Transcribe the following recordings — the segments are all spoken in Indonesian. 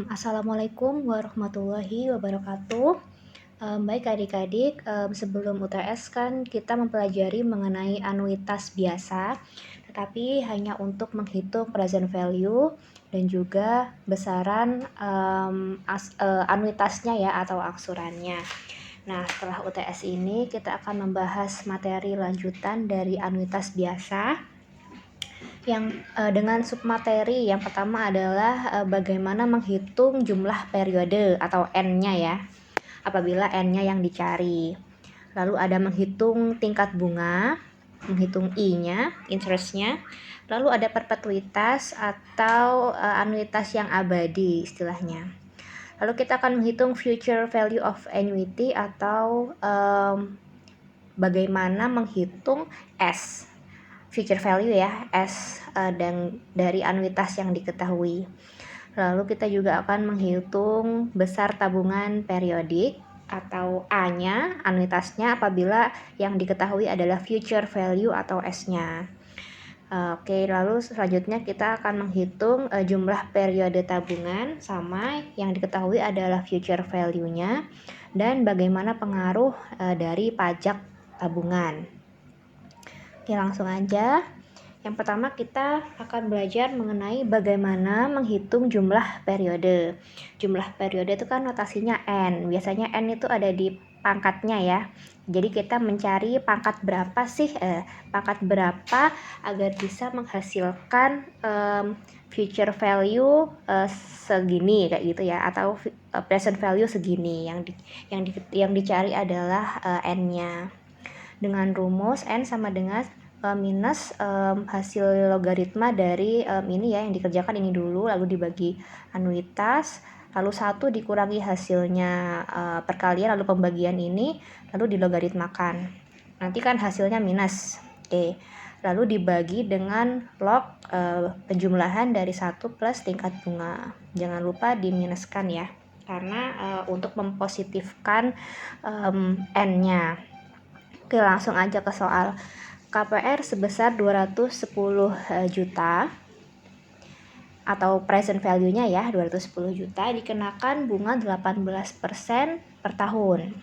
Assalamualaikum warahmatullahi wabarakatuh. Baik adik-adik, sebelum UTS kan kita mempelajari mengenai anuitas biasa, tetapi hanya untuk menghitung present value dan juga besaran anuitasnya ya atau aksurannya. Nah, setelah UTS ini kita akan membahas materi lanjutan dari anuitas biasa yang dengan submateri. Yang pertama adalah bagaimana menghitung jumlah periode atau N-nya ya, apabila N-nya yang dicari. Lalu ada menghitung tingkat bunga, menghitung I-nya, interest-nya. Lalu ada perpetuitas atau anuitas yang abadi istilahnya. Lalu kita akan menghitung future value of annuity atau bagaimana menghitung S, future value ya, S dan dari anuitas yang diketahui. Lalu kita juga akan menghitung besar tabungan periodik atau A-nya, anuitasnya apabila yang diketahui adalah future value atau S-nya. Oke, lalu selanjutnya kita akan menghitung jumlah periode tabungan sama yang diketahui adalah future value-nya dan bagaimana pengaruh dari pajak tabungan. Oke, langsung aja. Yang pertama kita akan belajar mengenai bagaimana menghitung jumlah periode. Jumlah periode itu kan notasinya N. Biasanya N itu ada di pangkatnya ya. Jadi kita mencari pangkat berapa sih, pangkat berapa agar bisa menghasilkan future value segini kayak gitu ya, atau present value segini. Yang dicari adalah N-nya. Dengan rumus N sama dengan minus hasil logaritma dari ini ya yang dikerjakan ini dulu, lalu dibagi anuitas, lalu 1 dikurangi hasilnya perkalian, lalu pembagian ini, lalu dilogaritmakan. Nanti kan hasilnya minus. Oke. Lalu dibagi dengan log penjumlahan dari 1 plus tingkat bunga. Jangan lupa diminuskan ya, karena untuk mempositifkan N-nya. Oke, langsung aja ke soal. KPR sebesar 210 juta atau present value-nya ya 210 juta dikenakan bunga 18% per tahun.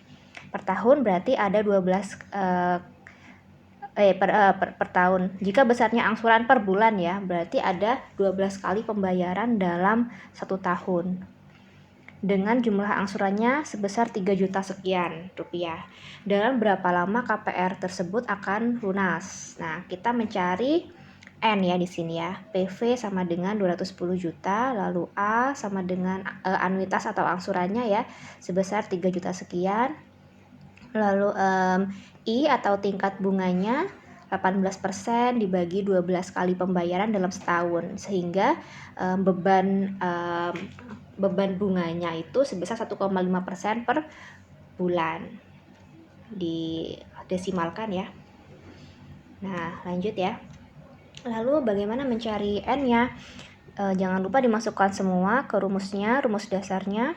Per tahun berarti ada 12 per tahun. Jika besarnya angsuran per bulan ya, berarti ada 12 kali pembayaran dalam 1 tahun. Dengan jumlah angsurannya sebesar 3 juta sekian rupiah. Dalam berapa lama KPR tersebut akan lunas? Nah, kita mencari N ya di sini ya. PV sama dengan 210 juta, lalu A sama dengan anuitas atau angsurannya ya sebesar 3 juta sekian. Lalu I atau tingkat bunganya 18% dibagi 12 kali pembayaran dalam setahun, sehingga beban bunganya itu sebesar 1,5% per bulan. Didesimalkan ya. Nah, lanjut ya. Lalu bagaimana mencari N-nya? Jangan lupa dimasukkan semua ke rumusnya, rumus dasarnya.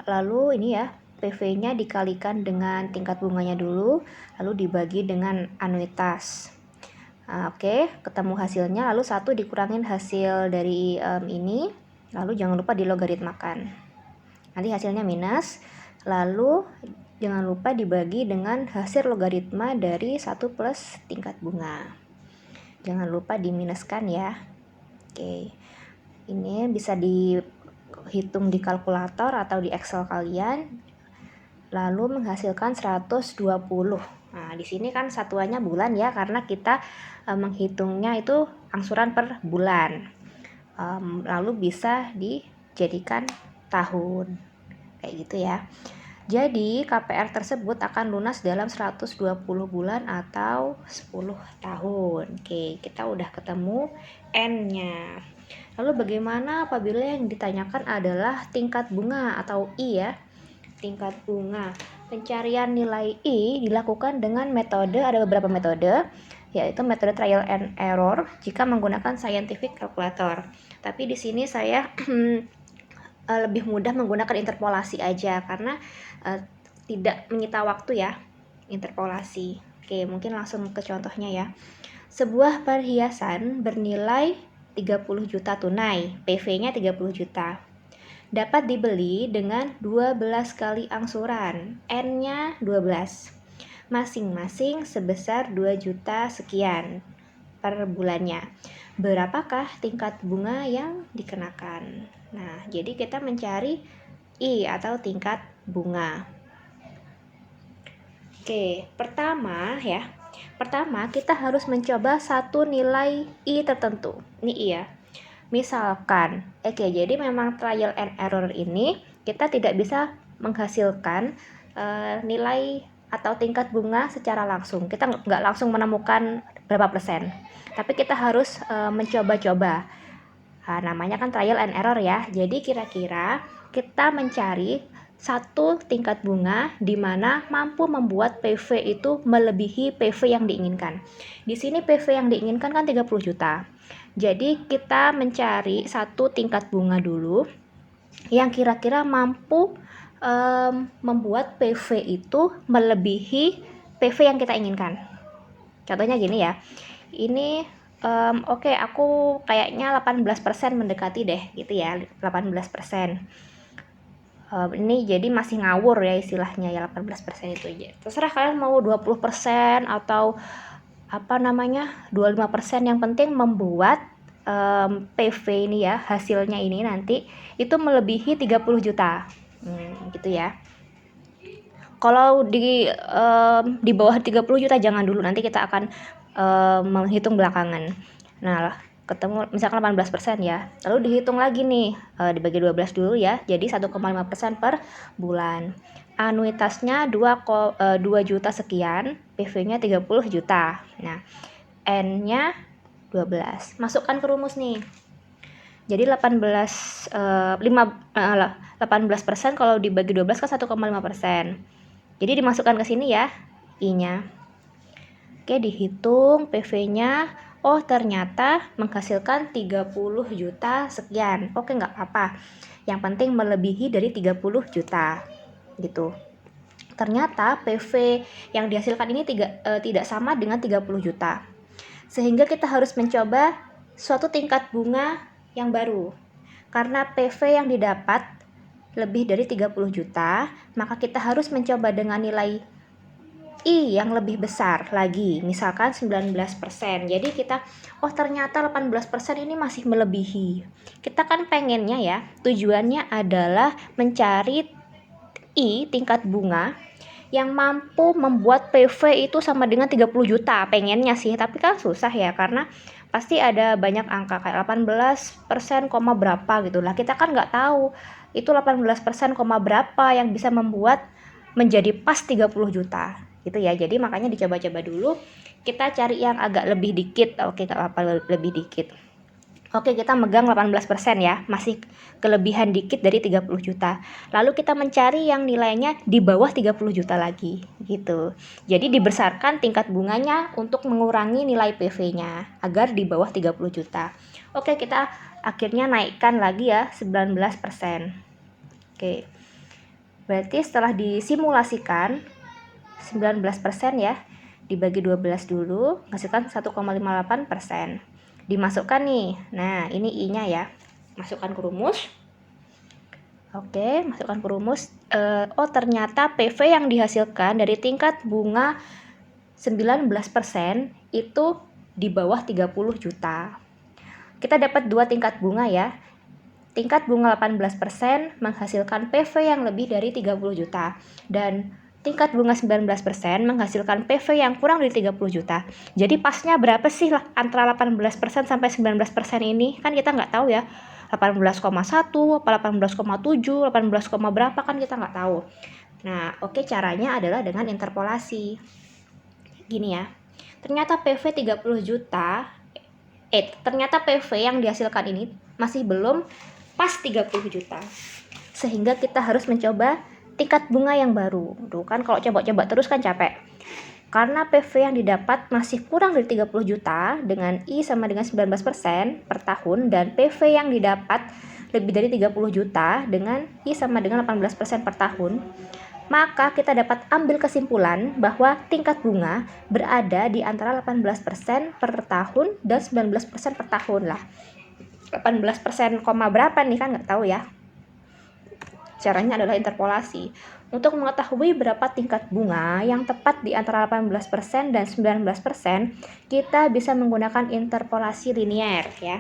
Lalu ini ya, PV-nya dikalikan dengan tingkat bunganya dulu, lalu dibagi dengan anuitas. Oke, ketemu hasilnya, lalu 1 dikurangin hasil dari ini, lalu jangan lupa dilogaritmakan. Nanti hasilnya minus, lalu jangan lupa dibagi dengan hasil logaritma dari 1 plus tingkat bunga. Jangan lupa diminuskan ya. Oke, ini bisa dihitung di kalkulator atau di Excel kalian, lalu menghasilkan 120. Nah, di sini kan satuannya bulan ya, karena kita menghitungnya itu angsuran per bulan. Lalu bisa dijadikan tahun kayak gitu ya. Jadi KPR tersebut akan lunas dalam 120 bulan atau 10 tahun. Oke, kita udah ketemu N-nya. Lalu bagaimana apabila yang ditanyakan adalah tingkat bunga atau I ya? Tingkat bunga. Pencarian nilai I dilakukan dengan metode, ada beberapa metode, yaitu metode trial and error jika menggunakan scientific calculator. Tapi di sini saya lebih mudah menggunakan interpolasi aja karena tidak menyita waktu ya, interpolasi. Oke, mungkin langsung ke contohnya ya. Sebuah perhiasan bernilai 30 juta tunai, PV-nya 30 juta. Dapat dibeli dengan 12 kali angsuran, N-nya 12. Masing-masing sebesar 2 juta sekian per bulannya. Berapakah tingkat bunga yang dikenakan? Nah, jadi kita mencari I atau tingkat bunga. Oke, pertama kita harus mencoba satu nilai I tertentu. Ini I ya. Misalkan, jadi memang trial and error ini kita tidak bisa menghasilkan nilai atau tingkat bunga secara langsung. Kita nggak langsung menemukan berapa persen. Tapi kita harus mencoba-coba. Namanya kan trial and error ya. Jadi kira-kira kita mencari satu tingkat bunga di mana mampu membuat PV itu melebihi PV yang diinginkan. Di sini PV yang diinginkan kan 30 juta. Jadi kita mencari satu tingkat bunga dulu yang kira-kira mampu membuat PV itu melebihi PV yang kita inginkan. Contohnya gini ya. Ini aku kayaknya 18% mendekati deh gitu ya, 18%. Ini jadi masih ngawur ya istilahnya ya, 18% itu aja. Terserah kalian mau 20% atau 25%, yang penting membuat PV ini ya, hasilnya ini nanti itu melebihi 30 juta. Gitu ya. Kalau di bawah 30 juta jangan dulu, nanti kita akan menghitung belakangan. Nah, ketemu misalkan 18% ya, lalu dihitung lagi nih, dibagi 12 dulu ya, jadi 1,5% per bulan. Anuitasnya 2 juta sekian, PV-nya 30 juta. Nah, N-nya 12. Masukkan ke rumus nih. Jadi 18% kalau dibagi 12 kan 1,5%. Jadi dimasukkan ke sini ya, I-nya. Oke, dihitung PV-nya. Oh, ternyata menghasilkan 30 juta sekian. Oke, nggak apa-apa. Yang penting melebihi dari 30 juta. Gitu. Ternyata PV yang dihasilkan ini tidak sama dengan 30 juta. Sehingga kita harus mencoba suatu tingkat bunga yang baru. Karena PV yang didapat lebih dari 30 juta, maka kita harus mencoba dengan nilai I yang lebih besar lagi, misalkan 19%. Jadi kita, ternyata 18% ini masih melebihi. Kita kan pengennya ya, tujuannya adalah mencari I tingkat bunga yang mampu membuat PV itu sama dengan 30 juta. Pengennya sih, tapi kan susah ya, karena pasti ada banyak angka kayak 18%, berapa gitu lah. Kita kan nggak tahu itu 18%, berapa yang bisa membuat menjadi pas 30 juta. Gitu ya, jadi makanya dicoba-coba dulu, kita cari yang agak lebih dikit. Oke, gak apa-apa lebih dikit. Oke, kita megang 18% ya, masih kelebihan dikit dari 30 juta. Lalu kita mencari yang nilainya di bawah 30 juta lagi, gitu. Jadi dibesarkan tingkat bunganya untuk mengurangi nilai PV-nya agar di bawah 30 juta. Oke, kita akhirnya naikkan lagi ya, 19%. Oke. Berarti setelah disimulasikan 19% ya, dibagi 12 dulu, menghasilkan 1,58%. Dimasukkan nih, nah ini I-nya ya, masukkan ke rumus. Oke, masukkan ke rumus. Ternyata PV yang dihasilkan dari tingkat bunga 19% itu di bawah 30 juta. Kita dapat dua tingkat bunga ya. Tingkat bunga 18% menghasilkan PV yang lebih dari 30 juta. Dan tingkat bunga 19% menghasilkan PV yang kurang dari 30 juta. Jadi pasnya berapa sih lah antara 18% sampai 19% ini? Kan kita nggak tahu ya. 18,1, apa 18,7, 18, berapa kan kita nggak tahu. Nah, caranya adalah dengan interpolasi. Gini ya. Ternyata PV 30 juta, ternyata PV yang dihasilkan ini masih belum pas 30 juta. Sehingga kita harus mencoba tingkat bunga yang baru. Tuh kan kalau coba-coba terus kan capek. Karena PV yang didapat masih kurang dari 30 juta dengan I sama dengan 19% per tahun, dan PV yang didapat lebih dari 30 juta dengan I sama dengan 18% per tahun, maka kita dapat ambil kesimpulan bahwa tingkat bunga berada di antara 18% per tahun dan 19% per tahun lah. 18%, berapa nih kan nggak tahu ya. Caranya adalah interpolasi. Untuk mengetahui berapa tingkat bunga yang tepat di antara 18% dan 19%, kita bisa menggunakan interpolasi linier ya.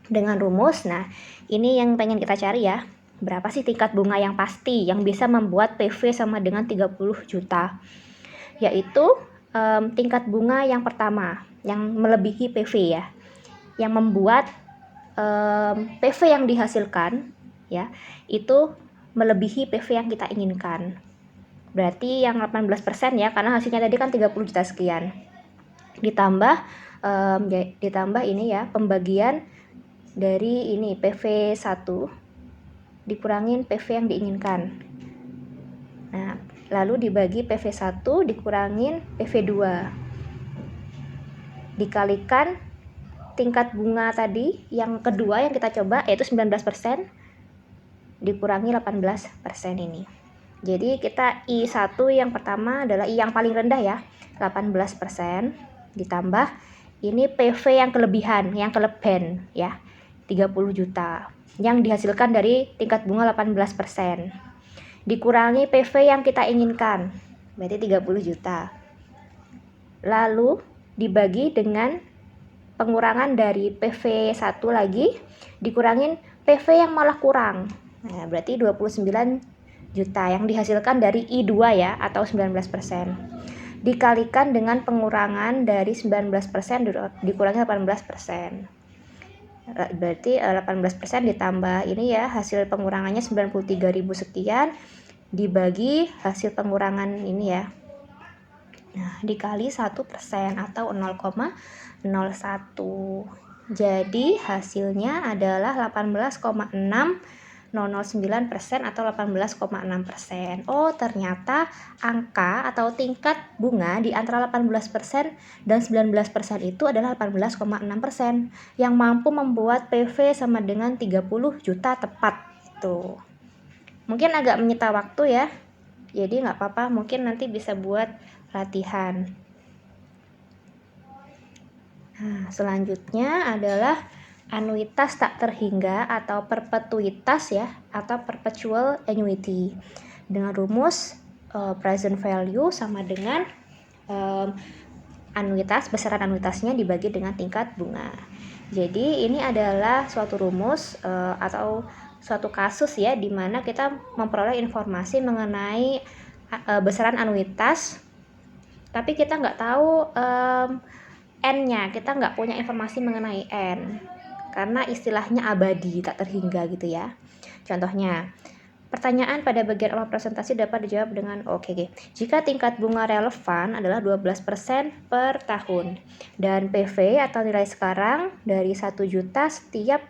Dengan rumus, nah ini yang pengen kita cari ya. Berapa sih tingkat bunga yang pasti yang bisa membuat PV sama dengan 30 juta? Yaitu tingkat bunga yang pertama, yang melebihi PV ya. Yang membuat PV yang dihasilkan ya, itu melebihi PV yang kita inginkan. Berarti yang 18% ya, karena hasilnya tadi kan 30 juta sekian. Ditambah ini ya, pembagian dari ini PV 1 dikurangin PV yang diinginkan. Nah, lalu dibagi PV 1 dikurangin PV 2. Dikalikan tingkat bunga tadi yang kedua yang kita coba yaitu 19% dikurangi 18% ini. Jadi kita I1 yang pertama adalah I yang paling rendah ya, 18%, ditambah ini PV yang kelebihan, yang kelebihan ya, 30 juta yang dihasilkan dari tingkat bunga 18%. Dikurangi PV yang kita inginkan, berarti 30 juta. Lalu dibagi dengan pengurangan dari PV 1 lagi, dikurangin PV yang malah kurang. Nah, berarti 29 juta yang dihasilkan dari I2 ya, atau 19%. Dikalikan dengan pengurangan dari 19% dikurangi 18%. Berarti 18% ditambah ini ya, hasil pengurangannya 93.000 sekian dibagi hasil pengurangan ini ya. Nah, dikali 1% atau 0,01. Jadi hasilnya adalah 18,6009% atau 18,6%. Oh, ternyata angka atau tingkat bunga di antara 18% dan 19% itu adalah 18,6% yang mampu membuat PV sama dengan 30 juta tepat. Itu mungkin agak menyita waktu ya. Jadi nggak apa-apa, mungkin nanti bisa buat latihan. Nah, selanjutnya adalah anuitas tak terhingga atau perpetuitas ya, atau perpetual annuity. Dengan rumus present value sama dengan anuitas, besaran anuitasnya dibagi dengan tingkat bunga. Jadi ini adalah suatu rumus atau suatu kasus ya, di mana kita memperoleh informasi mengenai besaran anuitas, tapi kita nggak tahu N-nya, kita nggak punya informasi mengenai N, karena istilahnya abadi, tak terhingga gitu ya. Contohnya, pertanyaan pada bagian awal presentasi dapat dijawab dengan oke. Jika tingkat bunga relevan adalah 12% per tahun, dan PV atau nilai sekarang dari 1 juta setiap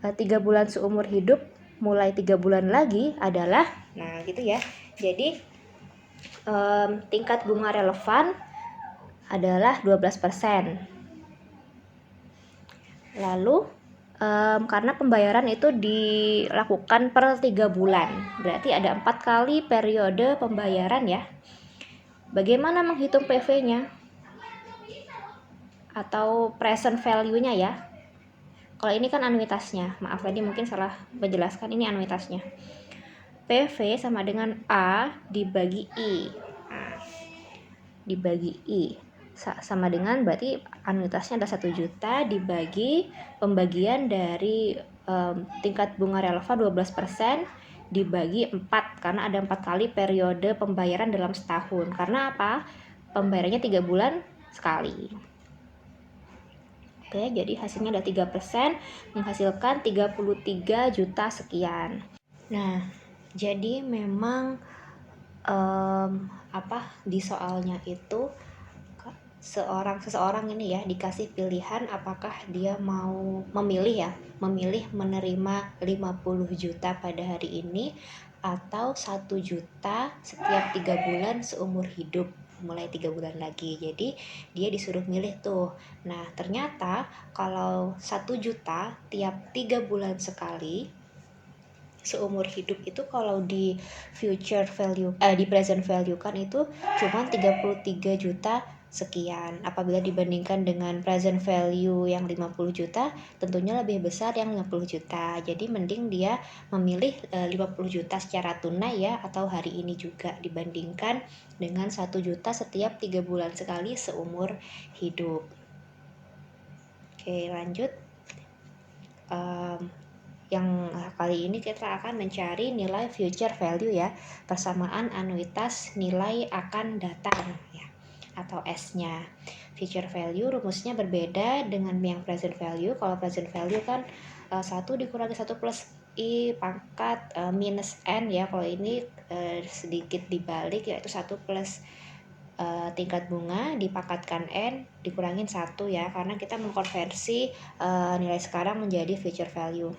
3 bulan seumur hidup mulai 3 bulan lagi adalah, nah gitu ya. Jadi tingkat bunga relevan adalah 12%. Lalu karena pembayaran itu dilakukan per 3 bulan, berarti ada 4 kali periode pembayaran ya. Bagaimana menghitung PV-nya atau present value-nya ya? Kalau ini kan anuitasnya, maaf tadi mungkin salah menjelaskan, ini anuitasnya. PV sama dengan A dibagi I. Nah, dibagi I sama dengan berarti anuitasnya ada 1 juta dibagi pembagian dari tingkat bunga relevan 12% dibagi 4, karena ada 4 kali periode pembayaran dalam setahun. Karena apa? Pembayarannya 3 bulan sekali. Oke, jadi hasilnya ada 3%, menghasilkan 33 juta sekian. Nah, jadi memang di soalnya itu seseorang ini ya dikasih pilihan apakah dia mau memilih menerima 50 juta pada hari ini atau 1 juta setiap 3 bulan seumur hidup mulai 3 bulan lagi. Jadi dia disuruh milih tuh. Nah, ternyata kalau 1 juta tiap 3 bulan sekali seumur hidup itu, kalau di future value di present value kan itu cuma 33 juta sekian. Apabila dibandingkan dengan present value yang 50 juta, tentunya lebih besar yang 50 juta. Jadi mending dia memilih 50 juta secara tunai ya, atau hari ini juga, dibandingkan dengan 1 juta setiap 3 bulan sekali seumur hidup. Oke, lanjut. Yang kali ini kita akan mencari nilai future value ya, persamaan anuitas nilai akan datang ya, atau S-nya. Future value rumusnya berbeda dengan yang present value. Kalau present value kan 1 dikurangi 1 plus I pangkat minus N ya. Kalau ini sedikit dibalik, yaitu 1 plus tingkat bunga dipangkatkan N dikurangin 1 ya, karena kita mengkonversi nilai sekarang menjadi future value.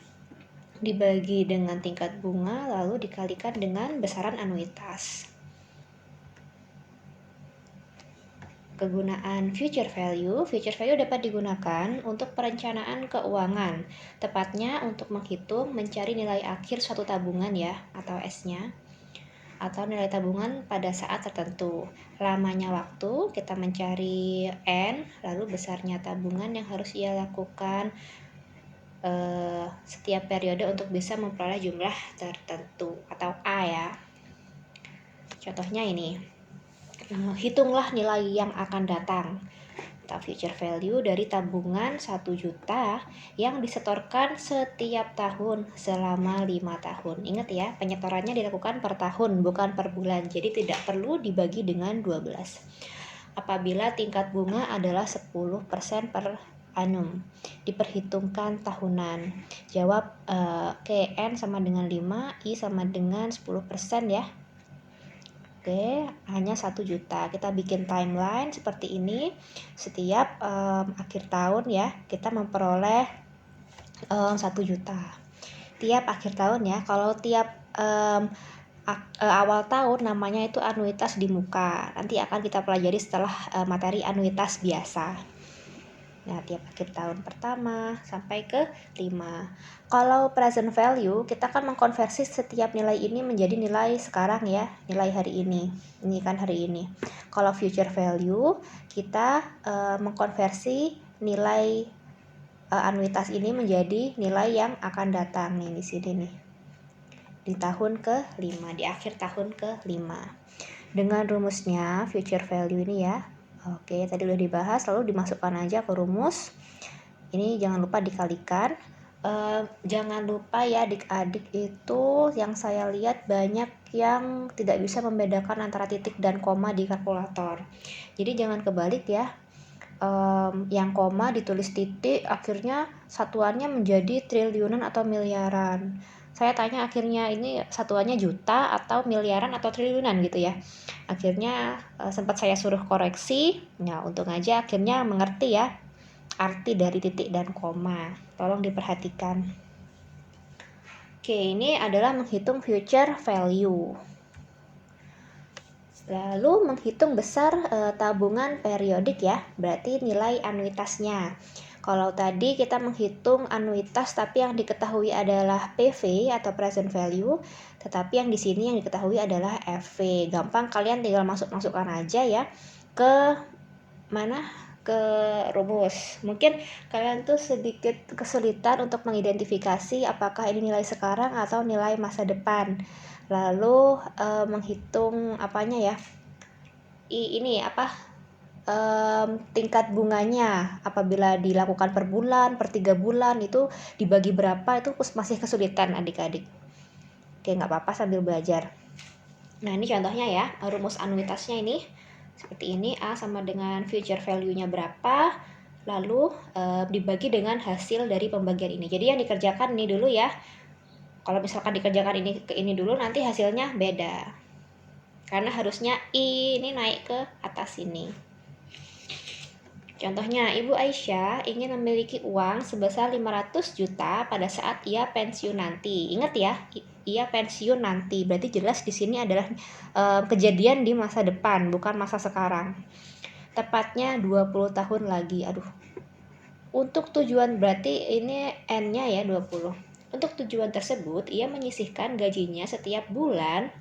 Dibagi dengan tingkat bunga lalu dikalikan dengan besaran anuitas. Kegunaan future value dapat digunakan untuk perencanaan keuangan, tepatnya untuk menghitung mencari nilai akhir suatu tabungan ya, atau S-nya, atau nilai tabungan pada saat tertentu. Lamanya waktu kita mencari N, lalu besarnya tabungan yang harus ia lakukan setiap periode untuk bisa memperoleh jumlah tertentu, atau A ya. Contohnya ini, hitunglah nilai yang akan datang atau future value dari tabungan 1 juta yang disetorkan setiap tahun selama 5 tahun. Ingat ya, penyetorannya dilakukan per tahun bukan per bulan, jadi tidak perlu dibagi dengan 12. Apabila tingkat bunga adalah 10% per annum, diperhitungkan tahunan. Jawab N sama dengan 5, I sama dengan 10% ya. Oke, hanya 1 juta. Kita bikin timeline seperti ini. Setiap akhir tahun ya, kita memperoleh 1 juta. Tiap akhir tahun ya, kalau tiap awal tahun namanya itu anuitas di muka. Nanti akan kita pelajari setelah materi anuitas biasa. Nah, tiap akhir tahun pertama sampai ke 5. Kalau present value, kita kan mengkonversi setiap nilai ini menjadi nilai sekarang ya, nilai hari ini. Ini kan hari ini. Kalau future value, kita mengkonversi nilai anuitas ini menjadi nilai yang akan datang nih di sini nih. Di tahun ke-5, di akhir tahun ke-5. Dengan rumusnya future value ini ya. Oke, tadi udah dibahas, lalu dimasukkan aja ke rumus. Ini jangan lupa dikalikan. Jangan lupa ya adik-adik, itu yang saya lihat banyak yang tidak bisa membedakan antara titik dan koma di kalkulator. Jadi jangan kebalik ya. Yang koma ditulis titik, akhirnya satuannya menjadi triliunan atau miliaran. Saya tanya akhirnya ini satuannya juta atau miliaran atau triliunan gitu ya. Akhirnya sempat saya suruh koreksi. Nah, untung aja akhirnya mengerti ya arti dari titik dan koma. Tolong diperhatikan. Oke, ini adalah menghitung future value. Lalu menghitung besar tabungan periodik ya, berarti nilai anuitasnya. Kalau tadi kita menghitung anuitas tapi yang diketahui adalah PV atau present value, tetapi yang di sini yang diketahui adalah FV. Gampang, kalian tinggal masukkan aja ya ke mana? Ke rumus. Mungkin kalian tuh sedikit kesulitan untuk mengidentifikasi apakah ini nilai sekarang atau nilai masa depan. Lalu menghitung apanya ya? Ini apa? Tingkat bunganya apabila dilakukan per bulan, per 3 bulan, itu dibagi berapa, itu masih kesulitan adik-adik. Oke, nggak apa-apa sambil belajar. Nah, ini contohnya ya, rumus anuitasnya ini seperti ini. A sama dengan future value-nya berapa, lalu dibagi dengan hasil dari pembagian ini. Jadi yang dikerjakan ini dulu ya. Kalau misalkan dikerjakan ini ke ini dulu, nanti hasilnya beda. Karena harusnya I ini naik ke atas ini. Contohnya, Ibu Aisyah ingin memiliki uang sebesar 500 juta pada saat ia pensiun nanti. Ingat ya, ia pensiun nanti. Berarti jelas di sini adalah kejadian di masa depan, bukan masa sekarang. Tepatnya 20 tahun lagi. Aduh. Untuk tujuan, berarti ini N-nya ya 20. Untuk tujuan tersebut, ia menyisihkan gajinya setiap bulan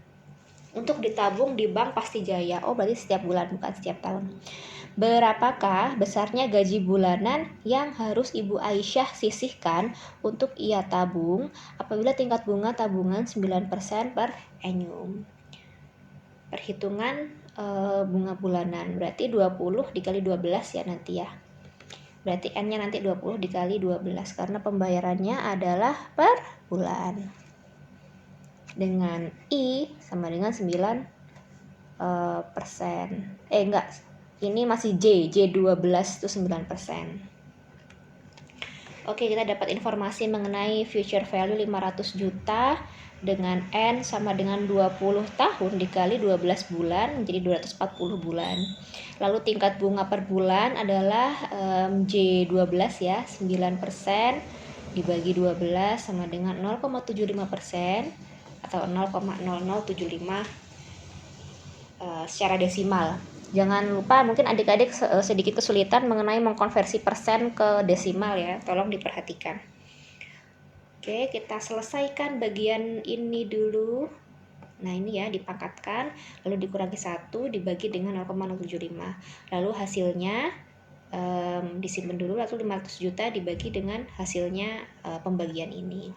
untuk ditabung di Bank Pasti Jaya. Oh, berarti setiap bulan bukan setiap tahun. Berapakah besarnya gaji bulanan yang harus Ibu Aisyah sisihkan untuk ia tabung apabila tingkat bunga tabungan 9% per annum? Perhitungan bunga bulanan, berarti 20 dikali 12 ya nanti ya. Berarti N-nya nanti 20 dikali 12 karena pembayarannya adalah per bulan. Dengan I sama dengan 9 persen. Enggak, ini masih J12 itu 9%. Oke, kita dapat informasi mengenai future value 500 juta dengan N sama dengan 20 tahun dikali 12 bulan menjadi 240 bulan. Lalu tingkat bunga per bulan adalah J12 ya, 9% dibagi 12 sama dengan 0,75% atau 0,0075 secara desimal. Jangan lupa, mungkin adik-adik sedikit kesulitan mengenai mengkonversi persen ke desimal ya, tolong diperhatikan. Oke, kita selesaikan bagian ini dulu. Nah ini ya, dipangkatkan, lalu dikurangi 1 dibagi dengan 0,075. Lalu hasilnya disimpan dulu, lalu 500 juta dibagi dengan hasilnya pembagian ini.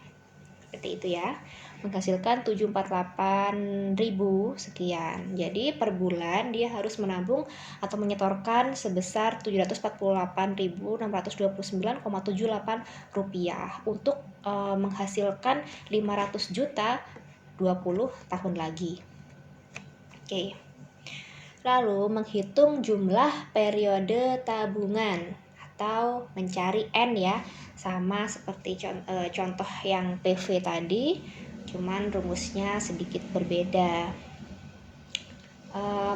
Seperti itu ya, menghasilkan 748.000 sekian. Jadi per bulan dia harus menabung atau menyetorkan sebesar 748.629,78 rupiah untuk menghasilkan 500 juta 20 tahun lagi. Oke. Lalu menghitung jumlah periode tabungan atau mencari N ya, sama seperti contoh yang PV tadi, cuman rumusnya sedikit berbeda.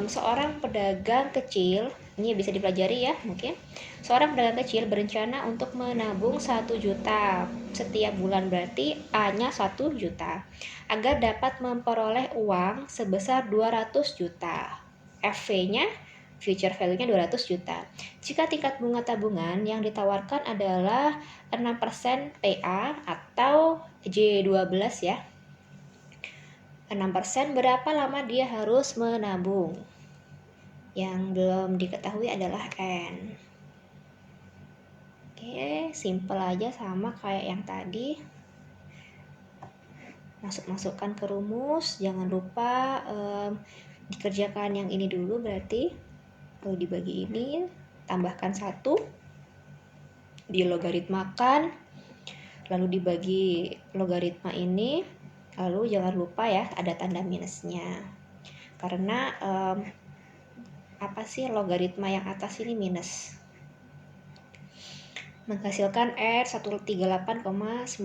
Seorang pedagang kecil, ini bisa dipelajari ya mungkin. Seorang pedagang kecil berencana untuk menabung 1 juta setiap bulan, berarti A-nya 1 juta agar dapat memperoleh uang sebesar 200 juta. FV-nya, future value-nya 200 juta. Jika tingkat bunga tabungan yang ditawarkan adalah 6% PA atau J12 ya. 6%, berapa lama dia harus menabung? Yang belum diketahui adalah N. Oke, simple aja sama kayak yang tadi. Masukkan ke rumus, jangan lupa dikerjakan yang ini dulu, berarti lalu dibagi ini, tambahkan 1, dilogaritmakan, lalu dibagi logaritma ini, lalu jangan lupa ya ada tanda minusnya karena logaritma yang atas ini minus. Menghasilkan R 138,976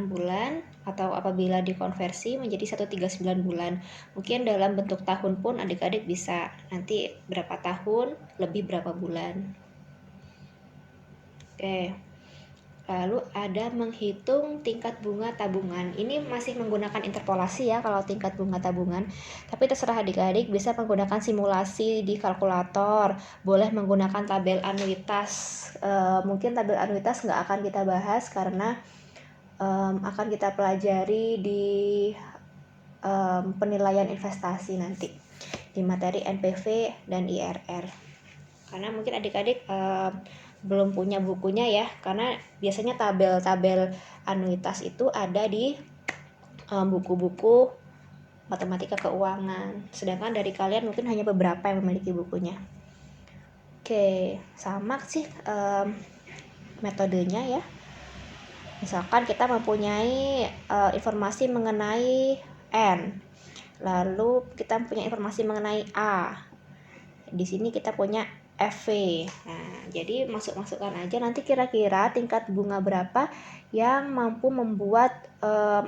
bulan atau apabila dikonversi menjadi 139 bulan. Mungkin dalam bentuk tahun pun adik-adik bisa nanti berapa tahun lebih berapa bulan. Oke. Lalu ada menghitung tingkat bunga tabungan. Ini masih menggunakan interpolasi ya kalau tingkat bunga tabungan. Tapi terserah adik-adik, bisa menggunakan simulasi di kalkulator, boleh menggunakan tabel anuitas. Mungkin tabel anuitas nggak akan kita bahas karena akan kita pelajari di penilaian investasi nanti di materi NPV dan IRR. Karena mungkin adik-adik belum punya bukunya ya, karena biasanya tabel-tabel anuitas itu ada di buku-buku matematika keuangan, sedangkan dari kalian mungkin hanya beberapa yang memiliki bukunya. Oke, sama sih metodenya ya. Misalkan kita mempunyai informasi mengenai N, lalu kita punya informasi mengenai A, di sini kita punya FV. Nah, jadi masukkan aja nanti kira-kira tingkat bunga berapa yang mampu membuat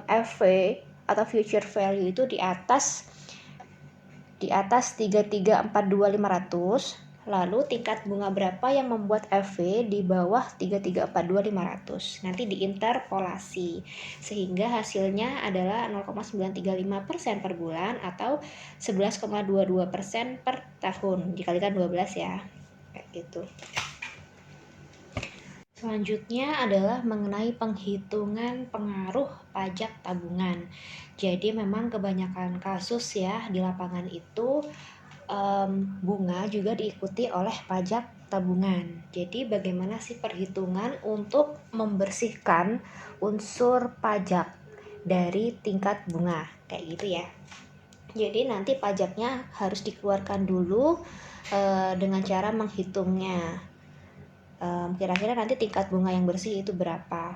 FV atau future value itu di atas 3342500. Lalu tingkat bunga berapa yang membuat FV di bawah 3342500. Nanti diinterpolasi sehingga hasilnya adalah 0,935% per bulan atau 11,22% per tahun dikalikan 12 ya. Kayak gitu. Selanjutnya adalah mengenai penghitungan pengaruh pajak tabungan. Jadi memang kebanyakan kasus ya di lapangan itu bunga juga diikuti oleh pajak tabungan. Jadi bagaimana sih perhitungan untuk membersihkan unsur pajak dari tingkat bunga kayak gitu ya. Jadi nanti pajaknya harus dikeluarkan dulu dengan cara menghitungnya. Kira-kira nanti tingkat bunga yang bersih itu berapa.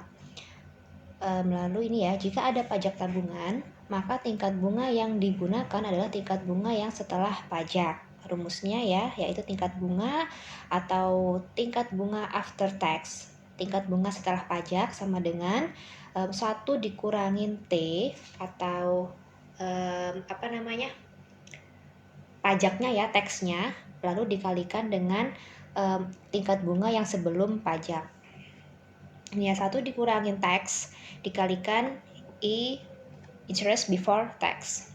Lalu ini ya, jika ada pajak tabungan, maka tingkat bunga yang digunakan adalah tingkat bunga yang setelah pajak. Rumusnya ya, yaitu tingkat bunga atau tingkat bunga after tax. Tingkat bunga setelah pajak sama dengan 1 dikurangin T atau pajaknya ya, taxnya, lalu dikalikan dengan tingkat bunga yang sebelum pajak. Ini ya, 1 dikurangin tax dikalikan interest before tax.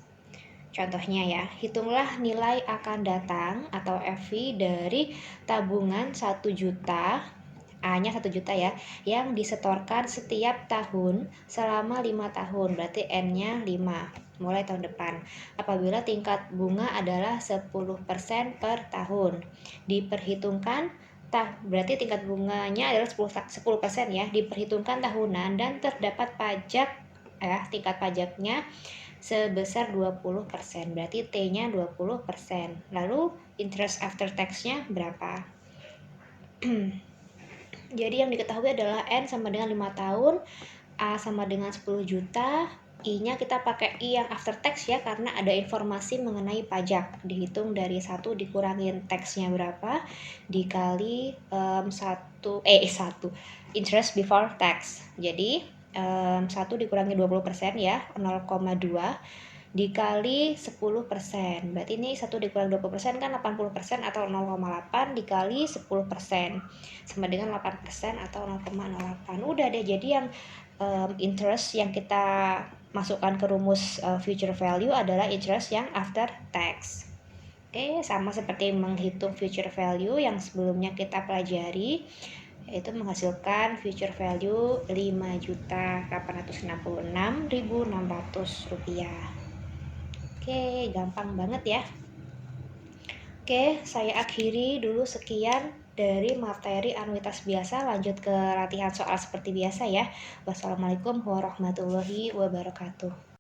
Contohnya ya, hitunglah nilai akan datang atau FV dari tabungan 1 juta, A-nya 1 juta ya, yang disetorkan setiap tahun selama 5 tahun, berarti N-nya 5, mulai tahun depan. Apabila tingkat bunga adalah 10% per tahun, diperhitungkan berarti tingkat bunganya adalah 10% ya, diperhitungkan tahunan dan terdapat pajak tingkat pajaknya sebesar 20%, berarti T-nya 20%. Lalu interest after tax-nya berapa? Jadi yang diketahui adalah N sama dengan 5 tahun, A sama dengan 10 juta, I-nya kita pakai I yang after tax ya, karena ada informasi mengenai pajak. Dihitung dari 1 dikurangin tax-nya berapa, dikali 1 interest before tax. Jadi 1 dikurangi 20% ya, 0,2 dikali 10%. Berarti ini 1 dikurangi 20% kan 80% atau 0,8 dikali 10%. Sama dengan 8% atau 0,08. Udah deh, jadi yang interest yang kita masukkan ke rumus future value adalah interest yang after tax. Oke, sama seperti menghitung future value yang sebelumnya kita pelajari, yaitu menghasilkan future value 5.866.600 rupiah. Oke, gampang banget ya. Oke, saya akhiri dulu sekian dari materi anuitas biasa. Lanjut ke latihan soal seperti biasa ya. Wassalamualaikum warahmatullahi wabarakatuh.